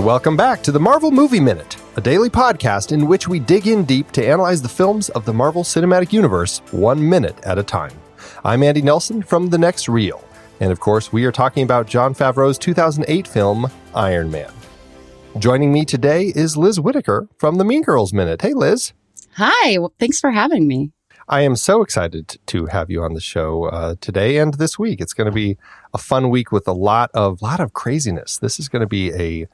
Welcome back to the Marvel Movie Minute, a daily podcast in which we dig in deep to analyze the films of the Marvel Cinematic Universe 1 minute at a time. I'm Andy Nelson from The Next Reel, and of course we are talking about Jon Favreau's 2008 film, Iron Man. Joining me today is Liz Whitaker from the Mean Girls Minute. Hey, Liz. Hi, well, thanks for having me. I am so excited to have you on the show today and this week. It's going to be a fun week with a lot of craziness. This is going to be a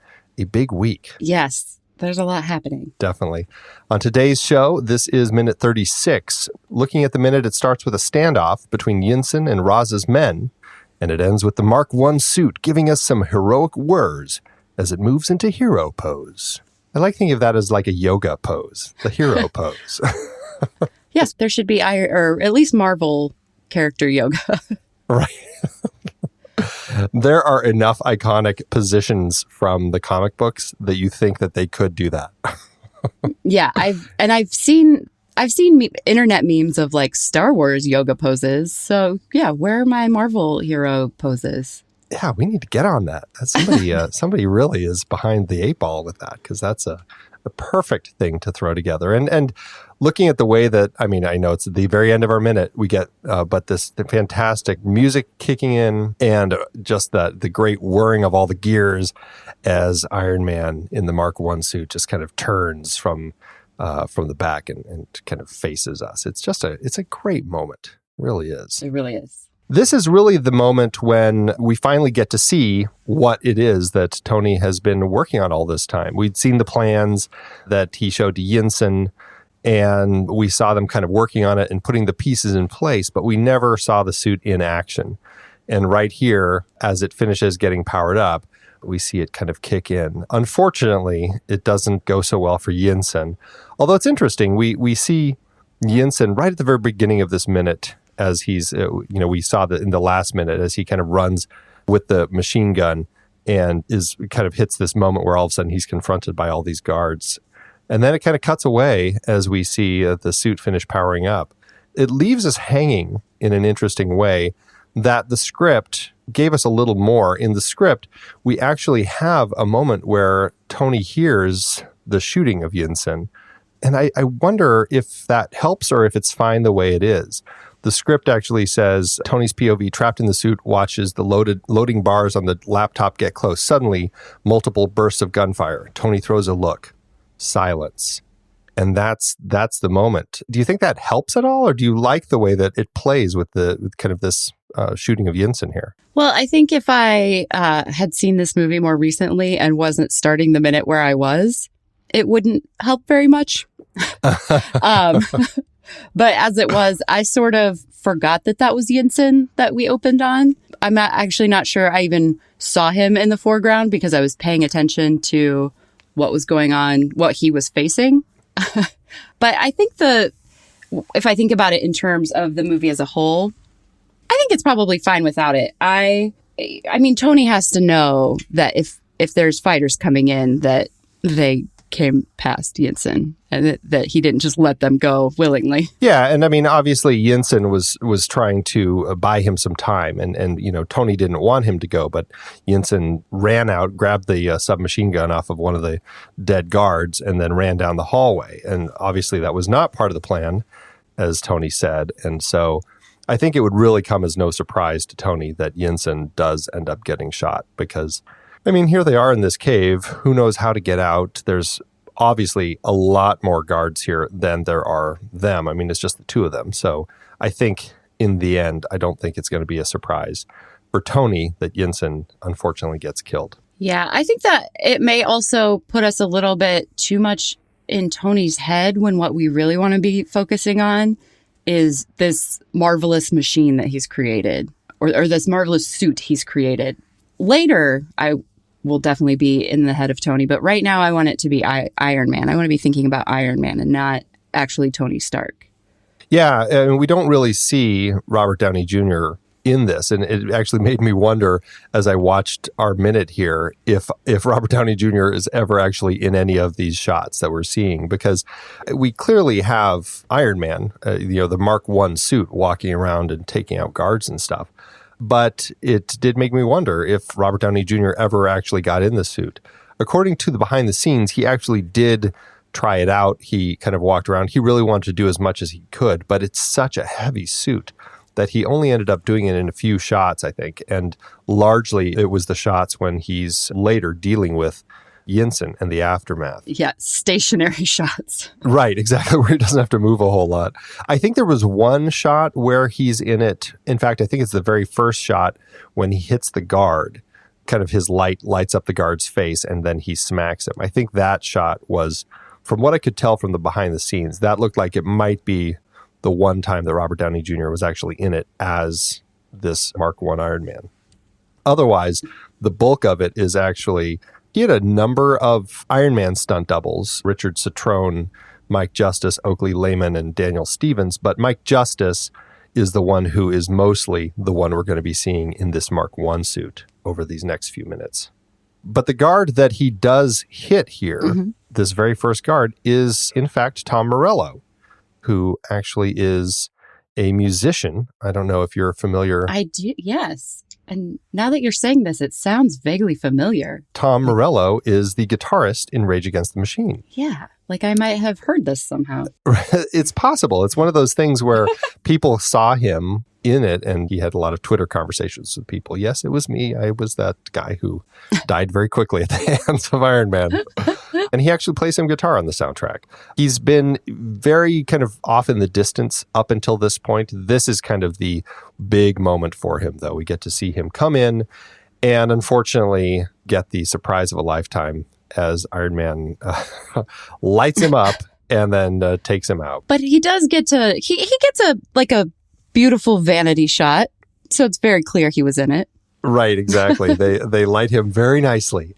big week. Yes, there's a lot happening. Definitely. On today's show, this is minute 36. Looking at the minute, it starts with a standoff between Yinsen and Raz's men, and it ends with the Mark I suit giving us some heroic whirs as it moves into hero pose. I like thinking of that as like a yoga pose, the hero pose. Yes, there should be, or at least Marvel character yoga. Right. There are enough iconic positions from the comic books that you think that they could do that. Yeah, I've seen internet memes of like Star Wars yoga poses. So yeah, where are my Marvel hero poses? Yeah, we need to get on that. Somebody really is behind the 8 ball with that, because that's a perfect thing to throw together. And looking at the way that, I know it's at the very end of our minute, we get but the fantastic music kicking in and just the great whirring of all the gears as Iron Man in the Mark I suit just kind of turns from the back and kind of faces us. It's a great moment. It really is. It really is. This is really the moment when we finally get to see what it is that Tony has been working on all this time. We'd seen the plans that he showed to Yinsen, and we saw them kind of working on it and putting the pieces in place, but we never saw the suit in action. And right here, as it finishes getting powered up, we see it kind of kick in. Unfortunately, it doesn't go so well for Yinsen. Although it's interesting, we see Yinsen right at the very beginning of this minute, as he's, we saw that in the last minute, as he kind of runs with the machine gun and kind of hits this moment where all of a sudden he's confronted by all these guards. And then it kind of cuts away as we see the suit finish powering up. It leaves us hanging in an interesting way that the script gave us a little more. In the script, we actually have a moment where Tony hears the shooting of Yinsen. And I wonder if that helps or if it's fine the way it is. The script actually says, Tony's POV, trapped in the suit, watches the loading bars on the laptop get close. Suddenly, multiple bursts of gunfire. Tony throws a look. Silence. And that's the moment. Do you think that helps at all? Or do you like the way that it plays with kind of this shooting of Yinsen here? Well, I think if I had seen this movie more recently and wasn't starting the minute where I was, it wouldn't help very much. But as it was, I sort of forgot that was Yinsen that we opened on. I'm actually not sure I even saw him in the foreground because I was paying attention to what was going on, what he was facing. But I think if I think about it in terms of the movie as a whole, I think it's probably fine without it. I mean, Tony has to know that if there's fighters coming in, that they came past Yinsen and that he didn't just let them go willingly. Yeah, and obviously Yinsen was trying to buy him some time, and Tony didn't want him to go, but Yinsen ran out, grabbed the submachine gun off of one of the dead guards, and then ran down the hallway. And obviously that was not part of the plan, as Tony said. And so I think it would really come as no surprise to Tony that Yinsen does end up getting shot, because here they are in this cave. Who knows how to get out? There's obviously a lot more guards here than there are them. It's just the two of them. So I think in the end, I don't think it's going to be a surprise for Tony that Yinsen unfortunately gets killed. Yeah, I think that it may also put us a little bit too much in Tony's head when what we really want to be focusing on is this marvelous machine that he's created, or this marvelous suit he's created. Later, I will definitely be in the head of Tony, but right now I want it to be Iron Man. I want to be thinking about Iron Man and not actually Tony Stark. Yeah, and we don't really see Robert Downey Jr. in this, and it actually made me wonder as I watched our minute here if Robert Downey Jr. is ever actually in any of these shots that we're seeing, because we clearly have Iron Man, the Mark I suit, walking around and taking out guards and stuff. But it did make me wonder if Robert Downey Jr. ever actually got in the suit. according to the behind the scenes, he actually did try it out. He kind of walked around. He really wanted to do as much as he could, but it's such a heavy suit that he only ended up doing it in a few shots, I think. And largely it was the shots when he's later dealing with Yinsen and the aftermath. Yeah, stationary shots. Right, exactly, where he doesn't have to move a whole lot. I think there was one shot where he's in it. In fact, I think it's the very first shot when he hits the guard. Kind of his light lights up the guard's face and then he smacks him. I think that shot was, from what I could tell from the behind the scenes, that looked like it might be the one time that Robert Downey Jr. was actually in it as this Mark I Iron Man. Otherwise, the bulk of it is actually, he had a number of Iron Man stunt doubles, Richard Citrone, Mike Justice, Oakley Lehman, and Daniel Stevens, but Mike Justice is the one who is mostly the one we're going to be seeing in this Mark I suit over these next few minutes. But the guard that he does hit here, this very first guard, is in fact Tom Morello, who actually is a musician. I don't know if you're familiar. I do, yes. And now that you're saying this, it sounds vaguely familiar. Tom Morello is the guitarist in Rage Against the Machine. Yeah, like I might have heard this somehow. It's possible. It's one of those things where people saw him in it, and he had a lot of Twitter conversations with people. Yes, it was me. I was that guy who died very quickly at the hands of Iron Man. And he actually plays some guitar on the soundtrack. He's been very kind of off in the distance up until this point. This is kind of the big moment for him, though. We get to see him come in and unfortunately get the surprise of a lifetime as Iron Man lights him up and then takes him out. But he does get to, he gets a beautiful vanity shot. So it's very clear he was in it. Right, exactly. They light him very nicely.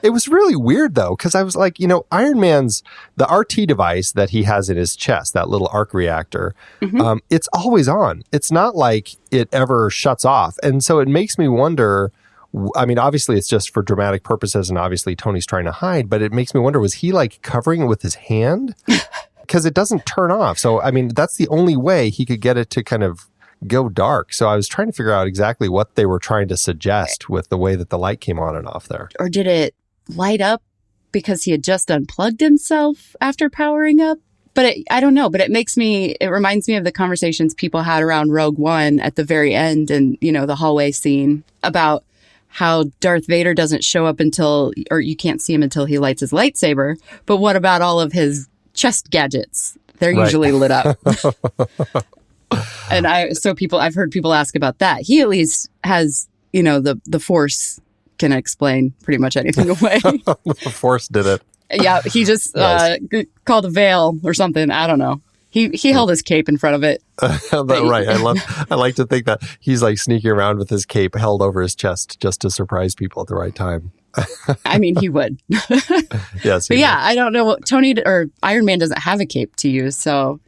It was really weird, though, because I was like, Iron Man's, the RT device that he has in his chest, that little arc reactor, it's always on. It's not like it ever shuts off. And so it makes me wonder, I mean, obviously it's just for dramatic purposes and obviously Tony's trying to hide, but it makes me wonder, was he like covering it with his hand? Because it doesn't turn off. So, I mean, that's the only way he could get it to kind of go dark. So I was trying to figure out exactly what they were trying to suggest with the way that the light came on and off there. Or did it light up because he had just unplugged himself after powering up? But I don't know. But it reminds me of the conversations people had around Rogue One at the very end and, the hallway scene about how Darth Vader doesn't show up or you can't see him until he lights his lightsaber. But what about all of his chest gadgets? They're usually lit up. And I've heard people ask about that. He at least has, the Force can explain pretty much anything away. The Force did it. Yeah, he just called a veil or something. I don't know. He held his cape in front of it. Right. I like to think that he's like sneaking around with his cape held over his chest just to surprise people at the right time. I mean, he would. Yes. But yeah, I don't know. Tony or Iron Man doesn't have a cape to use, so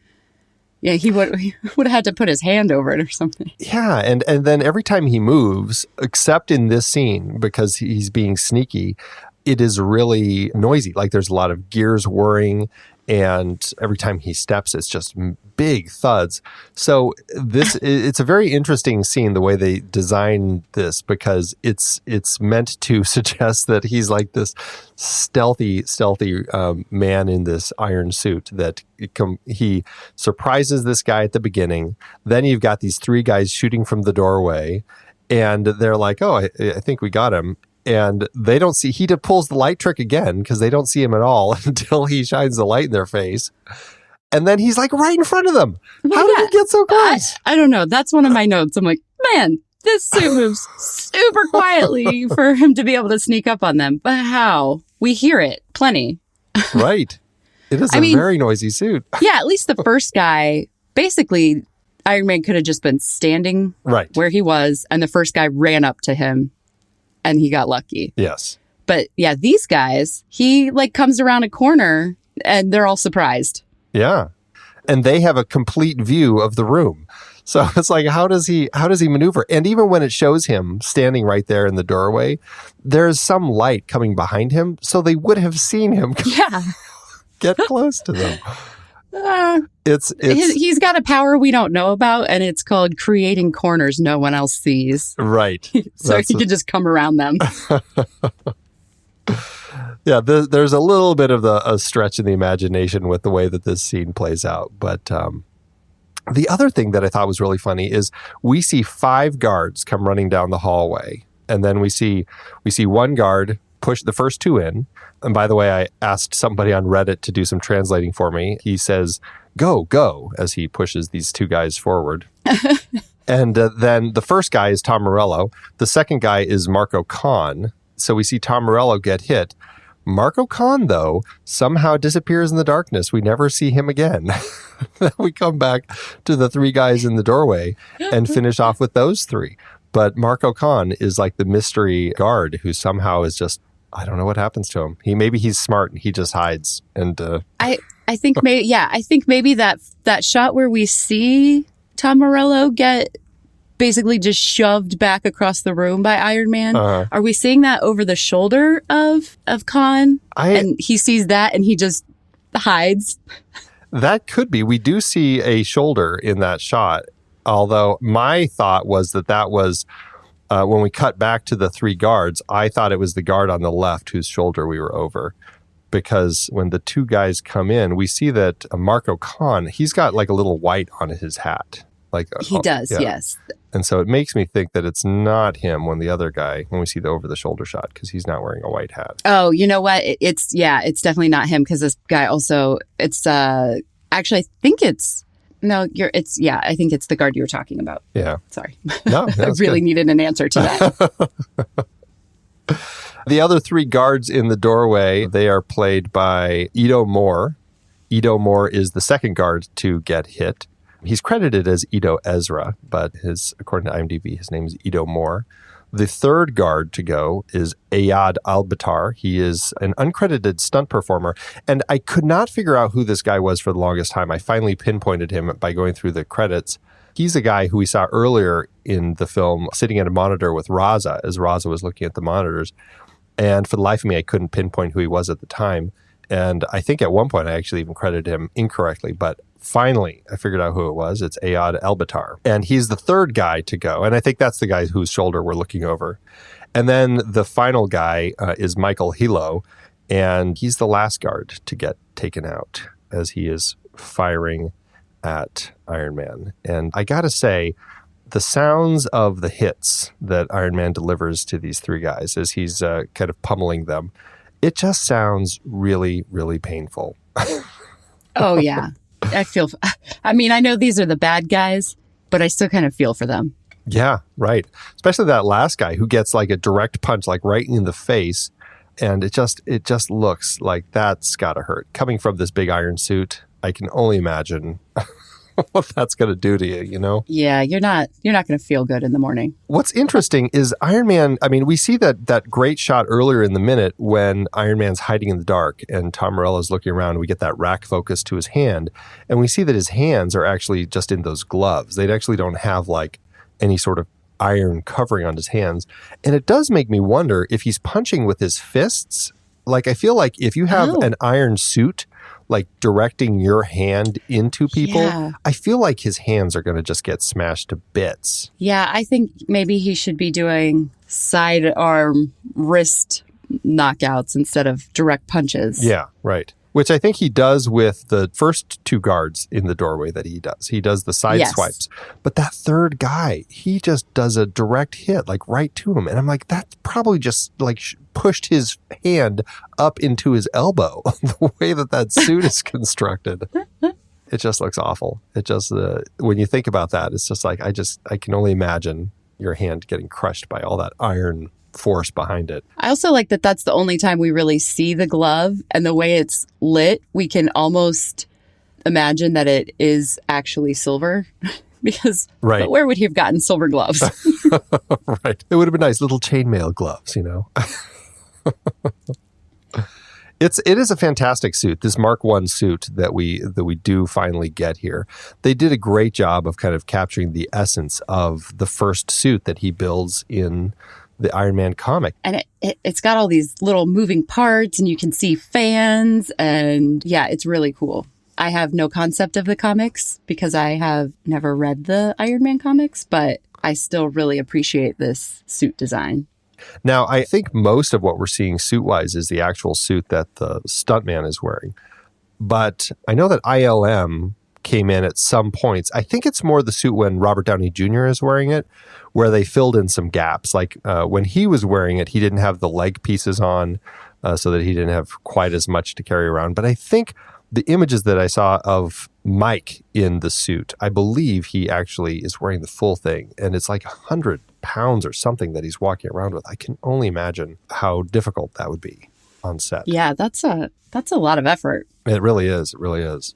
yeah, he would have had to put his hand over it or something. Yeah, and then every time he moves, except in this scene, because he's being sneaky, it is really noisy. Like there's a lot of gears whirring, and every time he steps, it's just big thuds. So it's a very interesting scene, the way they designed this, because it's meant to suggest that he's like this stealthy man in this iron suit that he surprises this guy at the beginning. Then you've got these three guys shooting from the doorway, and they're like, oh, I think we got him. And they don't see, he pulls the light trick again because they don't see him at all until he shines the light in their face. And then he's like right in front of them. How did he get so close? I don't know. That's one of my notes. I'm like, man, this suit moves super quietly for him to be able to sneak up on them. But how? We hear it plenty. Right. It is very noisy suit. Yeah, at least the first guy, basically, Iron Man could have just been standing where he was, and the first guy ran up to him. And he got lucky. Yes. But yeah, these guys, he like comes around a corner and they're all surprised. Yeah. And they have a complete view of the room. So it's like, how does he maneuver? And even when it shows him standing right there in the doorway, there's some light coming behind him. So they would have seen him get close to them. He's got a power we don't know about, and it's called creating corners no one else sees. Right. So he can just come around them. Yeah, there's a little bit of a stretch in the imagination with the way that this scene plays out. But the other thing that I thought was really funny is we see 5 guards come running down the hallway. And then we see one guard push the first 2 in. And by the way, I asked somebody on Reddit to do some translating for me. He says, "Go, go," as he pushes these 2 guys forward. And then the first guy is Tom Morello. The second guy is Marco Kahn. So we see Tom Morello get hit. Marco Kahn, though, somehow disappears in the darkness. We never see him again. We come back to the 3 guys in the doorway and finish off with those 3. But Marco Kahn is like the mystery guard who somehow is just, I don't know what happens to him. Maybe he's smart and he just hides. And I think maybe that shot where we see Tom Morello get basically just shoved back across the room by Iron Man. Are we seeing that over the shoulder of Khan? And he sees that and he just hides? That could be. We do see a shoulder in that shot. Although my thought was that was when we cut back to the 3 guards, I thought it was the guard on the left whose shoulder we were over. Because when the 2 guys come in, we see that Marco Kahn, he's got like a little white on his hat. Like he does, yeah. Yes. And so it makes me think that it's not him when we see the over the shoulder shot, because he's not wearing a white hat. Oh, you know what? It's definitely not him, because this guy also, actually I think it's the guard you were talking about. Yeah. Sorry. No, I really needed an answer to that. The other 3 guards in the doorway, they are played by Ido Moore. Ido Moore is the second guard to get hit. He's credited as Ido Ezra, but according to IMDb, his name is Ido Moore. The third guard to go is Ayad Albatar. He is an uncredited stunt performer, and I could not figure out who this guy was for the longest time. I finally pinpointed him by going through the credits. He's a guy who we saw earlier in the film sitting at a monitor with Raza as Raza was looking at the monitors. And for the life of me, I couldn't pinpoint who he was at the time. And I think at one point I actually even credited him incorrectly, but finally I figured out who it was. It's Ayad Elbatar. And he's the third guy to go. And I think that's the guy whose shoulder we're looking over. And then the final guy is Michael Hilo. And he's the last guard to get taken out as he is firing at Iron Man. And I gotta say, the sounds of the hits that Iron Man delivers to these 3 guys as he's kind of pummeling them, it just sounds really, really painful. Oh, yeah. I know these are the bad guys, but I still kind of feel for them. Yeah, right. Especially that last guy who gets like a direct punch, like right in the face. And it just looks like that's got to hurt. Coming from this big iron suit, I can only imagine what that's going to do to you, you know? Yeah, you're not going to feel good in the morning. What's interesting is Iron Man, we see that great shot earlier in the minute when Iron Man's hiding in the dark and Tom Morello's looking around. We get that rack focus to his hand, and we see that his hands are actually just in those gloves. They actually don't have like any sort of iron covering on his hands. And it does make me wonder if he's punching with his fists. Like, I feel like if you have an iron suit, like directing your hand into people, I feel like his hands are going to just get smashed to bits. Yeah, I think maybe he should be doing sidearm wrist knockouts instead of direct punches. Yeah, right. Which I think he does with the first 2 guards in the doorway that he does. He does the side swipes. But that third guy, he just does a direct hit, like right to him. And I'm like, that probably just like pushed his hand up into his elbow, the way that suit is constructed. It just looks awful. It just, when you think about that, it's just like, I can only imagine your hand getting crushed by all that iron force behind it. I also like that that's the only time we really see the glove, and the way it's lit, we can almost imagine that it is actually silver because where would he have gotten silver gloves? Right. It would have been nice little chainmail gloves, you know. It is a fantastic suit, this Mark I suit that we do finally get here. They did a great job of kind of capturing the essence of the first suit that he builds in the Iron Man comic. And it's got all these little moving parts, and you can see fans, and yeah, it's really cool. I have no concept of the comics because I have never read the Iron Man comics, but I still really appreciate this suit design. Now, I think most of what we're seeing suit-wise is the actual suit that the stuntman is wearing. But I know that ILM came in at some points. I think it's more the suit when Robert Downey Jr. is wearing it, where they filled in some gaps. Like when he was wearing it, he didn't have the leg pieces on, so that he didn't have quite as much to carry around. But I think the images that I saw of Mike in the suit, I believe he actually is wearing the full thing. And it's like 100 pounds or something that he's walking around with. I can only imagine how difficult that would be on set. Yeah, that's a lot of effort. It really is. It really is.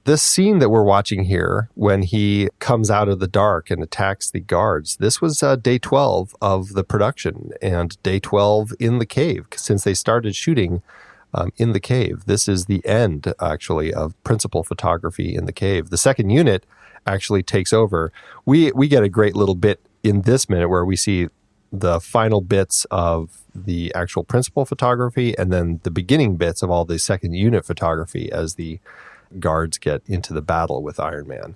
This scene that we're watching here, when he comes out of the dark and attacks the guards, this was day 12 of the production and day 12 in the cave. Since they started shooting in the cave, this is the end, actually, of principal photography in the cave. The second unit actually takes over. We get a great little bit in this minute where we see the final bits of the actual principal photography and then the beginning bits of all the second unit photography as the guards get into the battle with Iron Man.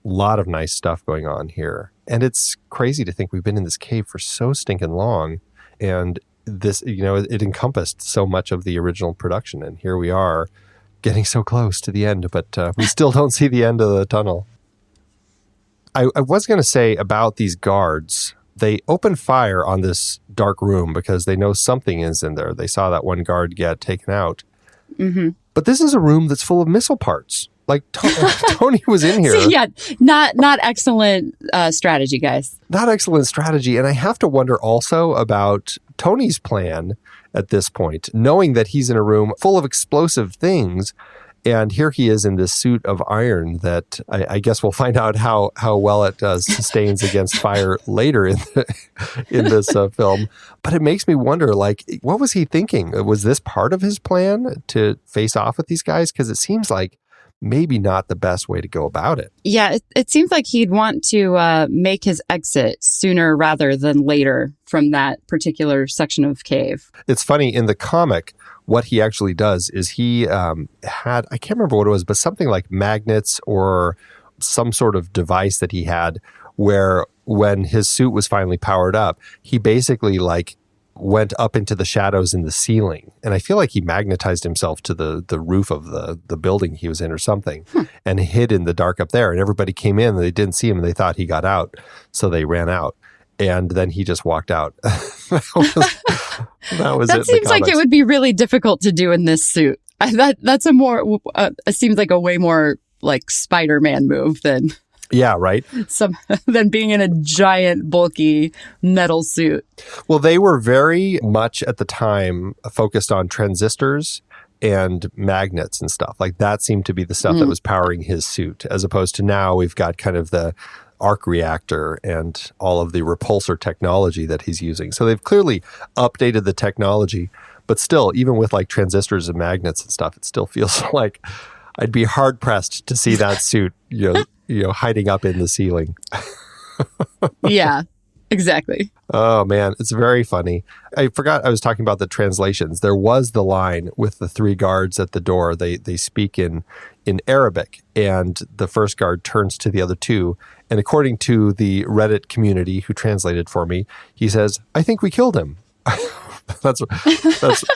A lot of nice stuff going on here. And it's crazy to think we've been in this cave for so stinking long. And this, it encompassed so much of the original production. And here we are getting so close to the end, but we still don't see the end of the tunnel. I was going to say about these guards, they open fire on this dark room because they know something is in there. They saw that one guard get taken out. Mm-hmm. But this is a room that's full of missile parts. Like Tony was in here. Yeah, not excellent strategy, guys. Not excellent strategy. And I have to wonder also about Tony's plan at this point, knowing that he's in a room full of explosive things. And here he is in this suit of iron that I guess we'll find out how well it sustains against fire later in this film. But it makes me wonder, like, what was he thinking? Was this part of his plan to face off with these guys? Because it seems like maybe not the best way to go about it. Yeah, it seems like he'd want to make his exit sooner rather than later from that particular section of cave. It's funny, in the comic, what he actually does is he had, I can't remember what it was, but something like magnets or some sort of device that he had where when his suit was finally powered up, he basically went up into the shadows in the ceiling. And I feel like he magnetized himself to the roof of the building he was in or something and hid in the dark up there. And everybody came in and they didn't see him and they thought he got out. So they ran out. And then he just walked out. That seems like it would be really difficult to do in this suit. That's it seems like a way more like Spider-Man move than... Yeah, right. Than being in a giant, bulky metal suit. Well, they were very much at the time focused on transistors and magnets and stuff. Like that seemed to be the stuff that was powering his suit, as opposed to now we've got kind of the arc reactor and all of the repulsor technology that he's using. So they've clearly updated the technology, but still, even with like transistors and magnets and stuff, it still feels like I'd be hard pressed to see that suit, hiding up in the ceiling. Yeah, exactly. Oh, man, it's very funny. I forgot I was talking about the translations. There was the line with the three guards at the door. They speak in Arabic, and the first guard turns to the other two. And according to the Reddit community who translated for me, he says, "I think we killed him." That's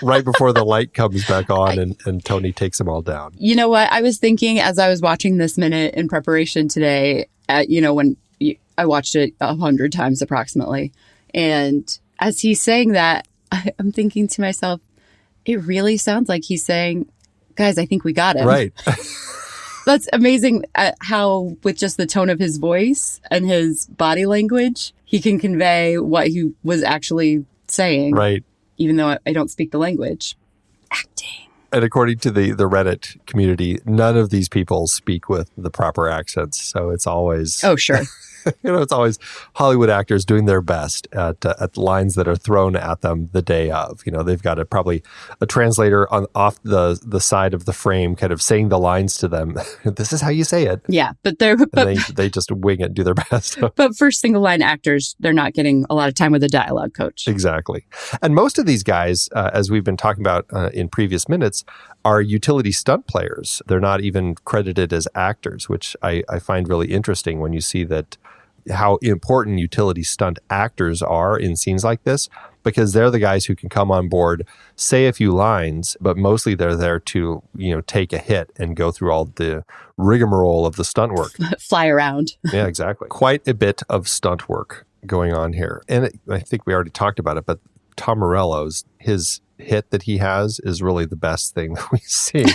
right before the light comes back on and Tony takes them all down. You know what? I was thinking as I was watching this minute in preparation today, when I watched it 100 times approximately. And as he's saying that, I'm thinking to myself, it really sounds like he's saying, guys, I think we got him. Right. That's amazing how with just the tone of his voice and his body language, he can convey what he was actually saying. Right. Even though I don't speak the language. Acting. And according to the Reddit community, none of these people speak with the proper accents. So it's always... Oh, sure. It's always Hollywood actors doing their best at lines that are thrown at them the day of. They've got probably a translator off the side of the frame kind of saying the lines to them. This is how you say it. Yeah, but they just wing it, do their best. But for single line actors, they're not getting a lot of time with a dialogue coach. Exactly. And most of these guys, as we've been talking about in previous minutes, are utility stunt players. They're not even credited as actors, which I find really interesting when you see that how important utility stunt actors are in scenes like this, because they're the guys who can come on board, say a few lines, but mostly they're there to, take a hit and go through all the rigmarole of the stunt work. Fly around. Yeah, exactly. Quite a bit of stunt work going on here. And I think we already talked about it, but Tom Morello's, his hit that he has is really the best thing that we see.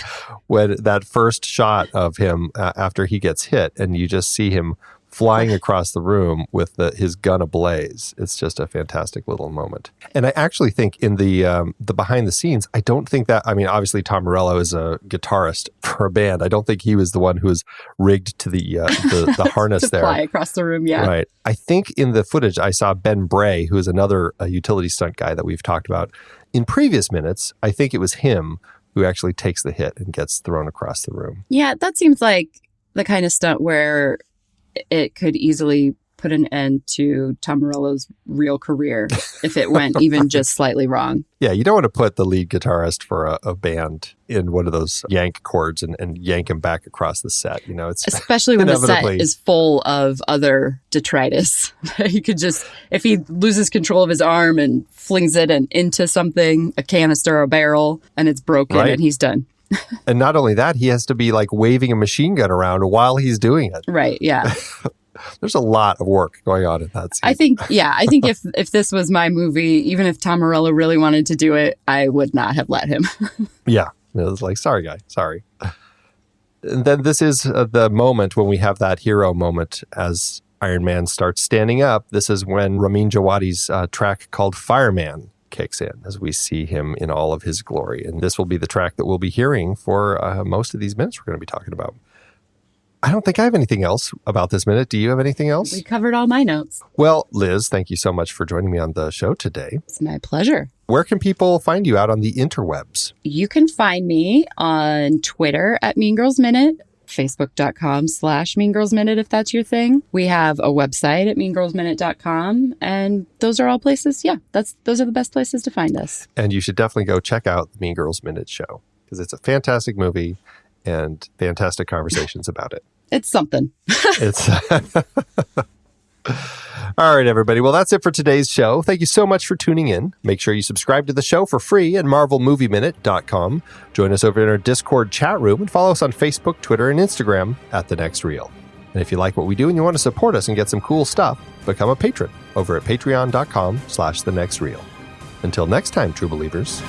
When that first shot of him after he gets hit and you just see him flying across the room with his gun ablaze. It's just a fantastic little moment. And I actually think in the behind the scenes, I don't think that, obviously Tom Morello is a guitarist for a band. I don't think he was the one who was rigged to the harness to there. Fly across the room, yeah. Right. I think in the footage I saw Ben Bray, who is another utility stunt guy that we've talked about. In previous minutes, I think it was him who actually takes the hit and gets thrown across the room. Yeah, that seems like the kind of stunt where it could easily put an end to Tom Morello's real career if it went even just slightly wrong. Yeah, you don't want to put the lead guitarist for a band in one of those yank chords and yank him back across the set. It's especially when the set is full of other detritus. He could just, if he loses control of his arm and flings it into something, a canister or a barrel, and it's broken, right, and he's done. And not only that, he has to be like waving a machine gun around while he's doing it. Right, yeah. There's a lot of work going on in that scene. I think if this was my movie, even if Tom Morello really wanted to do it, I would not have let him. Yeah. It was like, sorry, guy. Sorry. And then this is the moment when we have that hero moment as Iron Man starts standing up. This is when Ramin Djawadi's track called Fireman kicks in as we see him in all of his glory. And this will be the track that we'll be hearing for most of these minutes we're going to be talking about. I don't think I have anything else about this minute. Do you have anything else? We covered all my notes. Well, Liz, thank you so much for joining me on the show today. It's my pleasure. Where can people find you out on the interwebs? You can find me on Twitter at Mean Girls Minute, Facebook.com/Mean Girls Minute if that's your thing. We have a website at meangirlsminute.com, and those are all places. Yeah, those are the best places to find us. And you should definitely go check out the Mean Girls Minute show because it's a fantastic movie and fantastic conversations about it. It's something. It's all right, everybody. Well, that's it for today's show. Thank you so much for tuning in. Make sure you subscribe to the show for free at marvelmovieminute.com. Join us over in our Discord chat room and follow us on Facebook, Twitter, and Instagram at The Next Reel. And if you like what we do and you want to support us and get some cool stuff, become a patron over at patreon.com/thenextreel. Until next time, true believers.